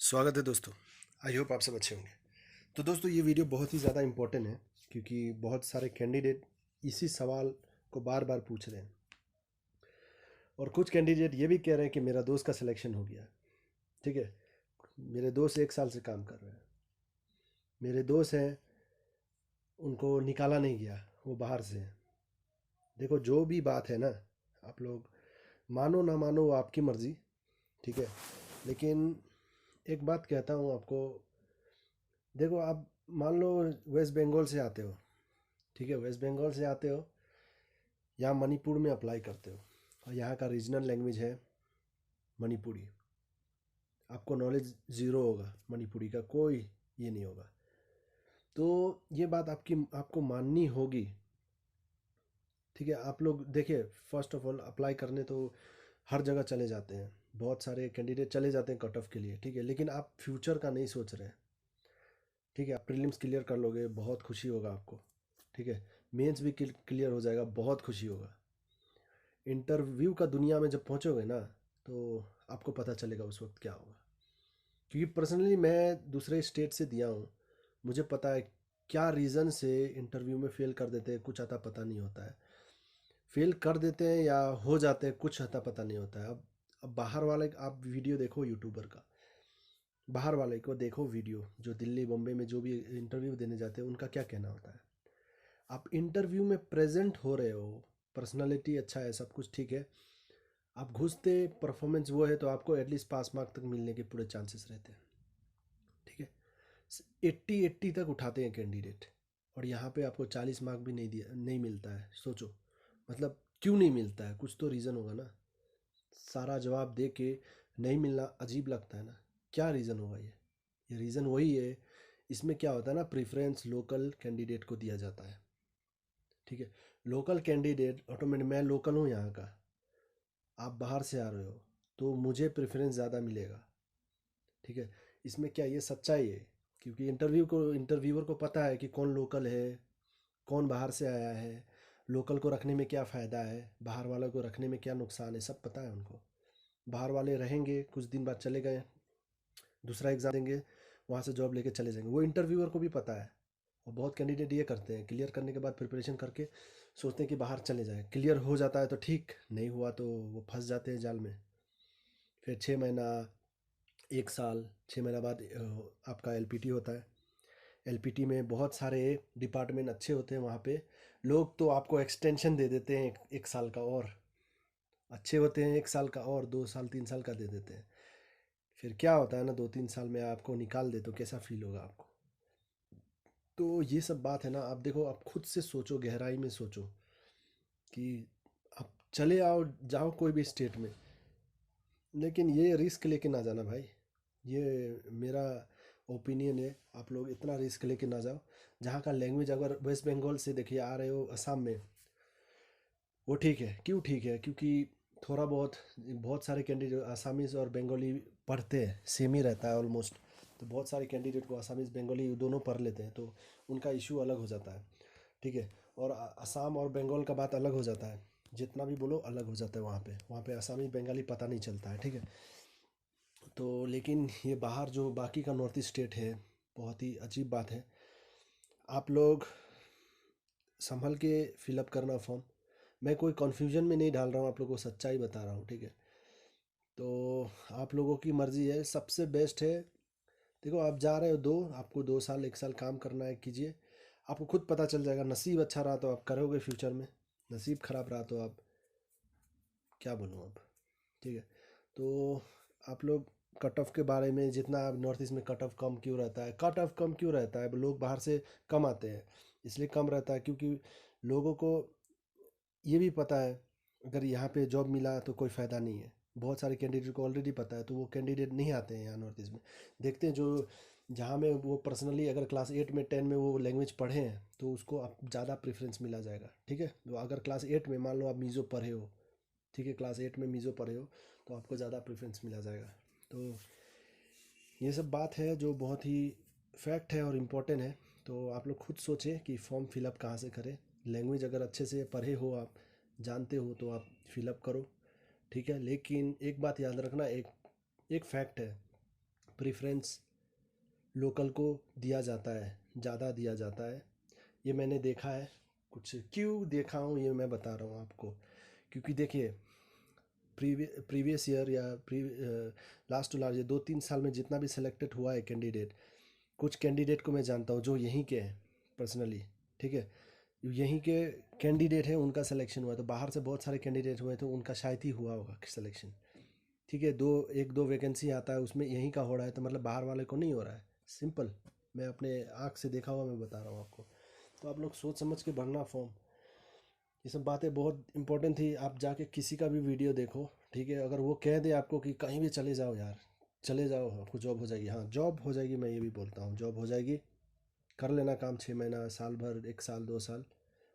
स्वागत है दोस्तों। आई होप आप सब अच्छे होंगे। तो दोस्तों ये वीडियो बहुत ही ज़्यादा इम्पोर्टेंट है क्योंकि बहुत सारे कैंडिडेट इसी सवाल को बार बार पूछ रहे हैं और कुछ कैंडिडेट ये भी कह रहे हैं कि मेरा दोस्त का सिलेक्शन हो गया। ठीक है, मेरे दोस्त 1 साल से काम कर रहे हैं, मेरे दोस्त हैं, उनको निकाला नहीं गया, वो बाहर से हैं। देखो जो भी बात है ना, आप लोग मानो ना मानो वो आपकी मर्ज़ी। ठीक है, लेकिन एक बात कहता हूँ आपको। देखो आप मान लो वेस्ट बंगाल से आते हो। ठीक है, वेस्ट बंगाल से आते हो, यहाँ मणिपुर में अप्लाई करते हो और यहाँ का रीजनल लैंग्वेज है मणिपुरी। आपको नॉलेज ज़ीरो होगा, मणिपुरी का कोई ये नहीं होगा। तो ये बात आपको माननी होगी। ठीक है, आप लोग देखिए, फर्स्ट ऑफ ऑल अप्लाई करने तो हर जगह चले जाते हैं, बहुत सारे कैंडिडेट चले जाते हैं कट ऑफ के लिए। ठीक है, लेकिन आप फ्यूचर का नहीं सोच रहे हैं। ठीक है, आप प्रीलिम्स क्लियर कर लोगे, बहुत खुशी होगा आपको। ठीक है, मेंस भी क्लियर हो जाएगा, बहुत खुशी होगा। इंटरव्यू का दुनिया में जब पहुंचोगे ना, तो आपको पता चलेगा उस वक्त क्या होगा। क्योंकि पर्सनली मैं दूसरे स्टेट से दिया हूँ, मुझे पता है क्या रीज़न से इंटरव्यू में फ़ेल कर देते हैं, कुछ अता पता नहीं होता है। फ़ेल कर देते हैं या हो जाते हैं, कुछ अता पता नहीं होता है। अब बाहर वाले आप वीडियो देखो यूट्यूबर का, बाहर वाले को देखो वीडियो, जो दिल्ली बॉम्बे में जो भी इंटरव्यू देने जाते हैं उनका क्या कहना होता है। आप इंटरव्यू में प्रेजेंट हो रहे हो, पर्सनालिटी अच्छा है, सब कुछ ठीक है, आप घुसते परफॉर्मेंस वो है तो आपको एटलीस्ट पास मार्क तक मिलने के पूरे चांसेस रहते हैं। ठीक है, 80 तक उठाते हैं कैंडिडेट, और यहाँ पे आपको 40 मार्क भी नहीं मिलता है। सोचो, मतलब क्यों नहीं मिलता है, कुछ तो रीज़न होगा ना। सारा जवाब दे के नहीं मिलना अजीब लगता है ना, क्या रीज़न होगा ये रीज़न वही है। इसमें क्या होता है ना, प्रेफरेंस लोकल कैंडिडेट को दिया जाता है। ठीक है, लोकल कैंडिडेट ऑटोमेटिक, मैं लोकल हूँ यहाँ का, आप बाहर से आ रहे हो, तो मुझे प्रेफरेंस ज़्यादा मिलेगा। ठीक है, इसमें क्या ये सच्चाई है, क्योंकि इंटरव्यूअर को पता है कि कौन लोकल है, कौन बाहर से आया है, लोकल को रखने में क्या फ़ायदा है, बाहर वालों को रखने में क्या नुकसान है, सब पता है उनको। बाहर वाले रहेंगे, कुछ दिन बाद चले गए, दूसरा एग्ज़ाम देंगे, वहाँ से जॉब लेके चले जाएंगे, वो इंटरव्यूअर को भी पता है। और बहुत कैंडिडेट ये करते हैं, क्लियर करने के बाद प्रिपरेशन करके सोचते हैं कि बाहर चले जाएं, क्लियर हो जाता है तो ठीक, नहीं हुआ तो वो फंस जाते हैं जाल में। फिर 6 महीना, 1 साल, 6 महीना बाद आपका एलपीटी होता है। एलपीटी में बहुत सारे डिपार्टमेंट अच्छे होते हैं, वहाँ पे लोग तो आपको एक्सटेंशन दे देते हैं, एक साल का और अच्छे होते हैं, 1 साल का और 2 साल 3 साल का दे देते हैं। फिर क्या होता है ना, 2-3 साल में आपको निकाल दे तो कैसा फील होगा आपको। तो ये सब बात है ना, आप देखो, आप खुद से सोचो, गहराई में सोचो कि आप चले आओ, जाओ कोई भी स्टेट में, लेकिन ये रिस्क लेके ना जाना भाई। ये मेरा ओपिनियन है, आप लोग इतना रिस्क लेके ना जाओ। जहाँ का लैंग्वेज, अगर वेस्ट बंगाल से देखिए आ रहे हो असम में, वो ठीक है। क्यों ठीक है? क्योंकि थोड़ा बहुत, बहुत सारे कैंडिडेट आसामीज़ और बंगाली पढ़ते हैं, सेम ही रहता है ऑलमोस्ट। तो बहुत सारे कैंडिडेट को आसामीज़ बंगाली दोनों पढ़ लेते हैं, तो उनका इशू अलग हो जाता है। ठीक है, और असम और बंगाल का बात अलग हो जाता है, जितना भी बोलो अलग हो जाता है। वहाँ पे आसामी बंगाली पता नहीं चलता है। ठीक है, तो लेकिन ये बाहर जो बाकी का नॉर्थ ईस्ट स्टेट है, बहुत ही अजीब बात है। आप लोग संभल के फिलअप करना फॉर्म। मैं कोई कन्फ्यूजन में नहीं डाल रहा हूँ, आप लोगों को सच्चाई बता रहा हूँ। ठीक है, तो आप लोगों की मर्ज़ी है, सबसे बेस्ट है। देखो आप जा रहे हो, आपको 2 साल 1 साल काम करना है, कीजिए। आपको खुद पता चल जाएगा, नसीब अच्छा रहा तो आप करोगे फ्यूचर में, नसीब ख़राब रहा तो आप, क्या बोलूँ अब। ठीक है, तो आप लोग कट ऑफ के बारे में, जितना आप नॉर्थ ईस्ट में कट ऑफ कम क्यों रहता है, कट ऑफ कम क्यों रहता है, लोग बाहर से कम आते हैं, इसलिए कम रहता है क्योंकि लोगों को ये भी पता है अगर यहाँ पे जॉब मिला तो कोई फ़ायदा नहीं है। बहुत सारे कैंडिडेट को ऑलरेडी पता है, तो वो कैंडिडेट नहीं आते हैं यहाँ नॉर्थ ईस्ट में। देखते हैं जो, जहाँ में वो पर्सनली अगर क्लास 8 में 10 में वो लैंग्वेज पढ़े हैं तो उसको आप ज़्यादा प्रेफरेंस मिला जाएगा। ठीक है, तो अगर क्लास 8 में मान लो आप मीज़ो पढ़े हो, ठीक है, क्लास 8 में मीज़ो पढ़े हो, तो आपको ज़्यादा प्रेफरेंस मिला जाएगा। तो ये सब बात है जो बहुत ही फैक्ट है और इम्पोर्टेंट है। तो आप लोग खुद सोचें कि फॉर्म फिलअप कहाँ से करें। लैंग्वेज अगर अच्छे से पढ़े हो, आप जानते हो, तो आप फिलअप करो। ठीक है, लेकिन एक बात याद रखना, एक एक फैक्ट है, प्रेफरेंस लोकल को दिया जाता है, ज़्यादा दिया जाता है। ये मैंने देखा है। कुछ क्यों देखा हूँ ये मैं बता रहा हूँ आपको। क्योंकि देखिए प्रीवियस ईयर या लास्ट टू लास्ट 2-3 साल में जितना भी सिलेक्टेड हुआ है कैंडिडेट, कुछ कैंडिडेट को मैं जानता हूँ जो यहीं के हैं पर्सनली, ठीक है। यहीं के कैंडिडेट हैं, उनका सिलेक्शन हुआ है। तो बाहर से बहुत सारे कैंडिडेट हुए तो उनका शायद ही हुआ होगा सिलेक्शन, ठीक है। 1-2 वैकेंसी आता है उसमें यहीं का हो रहा है, तो मतलब बाहर वाले को नहीं हो रहा है। सिंपल, मैं अपने आँख से देखा हुआ मैं बता रहा हूँ आपको। तो आप लोग सोच समझ के भरना फॉर्म। ये सब बातें बहुत इंपॉर्टेंट थी। आप जाके किसी का भी वीडियो देखो, ठीक है। अगर वो कह दे आपको कि कहीं भी चले जाओ यार, चले जाओ, आपको जॉब हो जाएगी, हाँ जॉब हो जाएगी, मैं ये भी बोलता हूँ जॉब हो जाएगी। कर लेना काम 6 महीना, साल भर, 1 साल, 2 साल।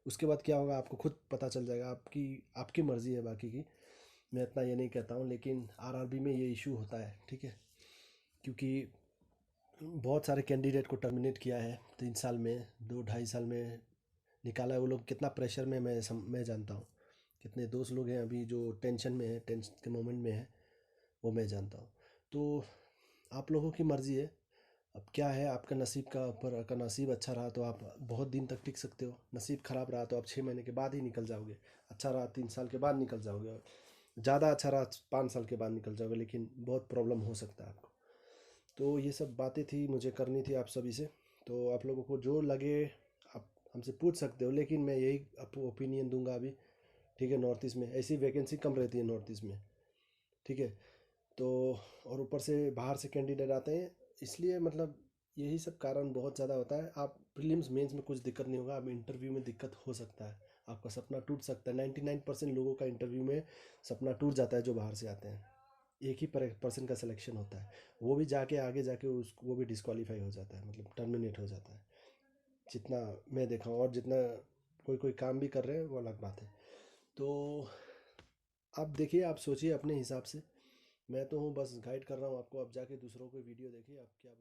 उसके बाद क्या होगा आपको खुद पता चल जाएगा। आपकी आपकी मर्ज़ी है बाकी की, मैं इतना ये नहीं कहता हूँ। लेकिन आरआरबी में ये इशू होता है, ठीक है। क्योंकि बहुत सारे कैंडिडेट को टर्मिनेट किया है 3 साल में, 2-2.5 साल में निकाला है। वो लोग कितना प्रेशर में, मैं जानता हूँ। कितने दोस्त लोग हैं अभी जो टेंशन में है, टेंशन के मोमेंट में है, वो मैं जानता हूँ। तो आप लोगों की मर्ज़ी है। अब क्या है आपका नसीब का ऊपर। अगर नसीब अच्छा रहा तो आप बहुत दिन तक टिक सकते हो। नसीब ख़राब रहा तो आप 6 महीने के बाद ही निकल जाओगे। अच्छा रहा 3 साल के बाद निकल जाओगे। ज़्यादा अच्छा रहा 5 साल के बाद निकल जाओगे, लेकिन बहुत प्रॉब्लम हो सकता है आपको। तो ये सब बातें थी, मुझे करनी थी आप सभी से। तो आप लोगों को जो लगे आप हमसे पूछ सकते हो, लेकिन मैं यही ओपिनियन दूंगा अभी, ठीक है। नॉर्थ ईस्ट में ऐसी वैकेंसी कम रहती है नॉर्थ ईस्ट में, ठीक है। तो और ऊपर से बाहर से कैंडिडेट आते हैं, इसलिए मतलब यही सब कारण बहुत ज़्यादा होता है। आप प्रीलिम्स मेंस में कुछ दिक्कत नहीं होगा, आप इंटरव्यू में दिक्कत हो सकता है। आपका सपना टूट सकता है। 99% लोगों का इंटरव्यू में सपना टूट जाता है जो बाहर से आते हैं। एक ही पर्सन का सिलेक्शन होता है, वो भी जाके आगे जाके उसको वो भी डिस्क्वालीफाई हो जाता है, मतलब टर्मिनेट हो जाता है। जितना मैं देखा हूँ, और जितना कोई कोई काम भी कर रहे हैं वो अलग बात है। तो आप देखिए, आप सोचिए अपने हिसाब से। मैं तो हूँ बस गाइड कर रहा हूँ आपको। आप जाके दूसरों को वीडियो देखिए, आप क्या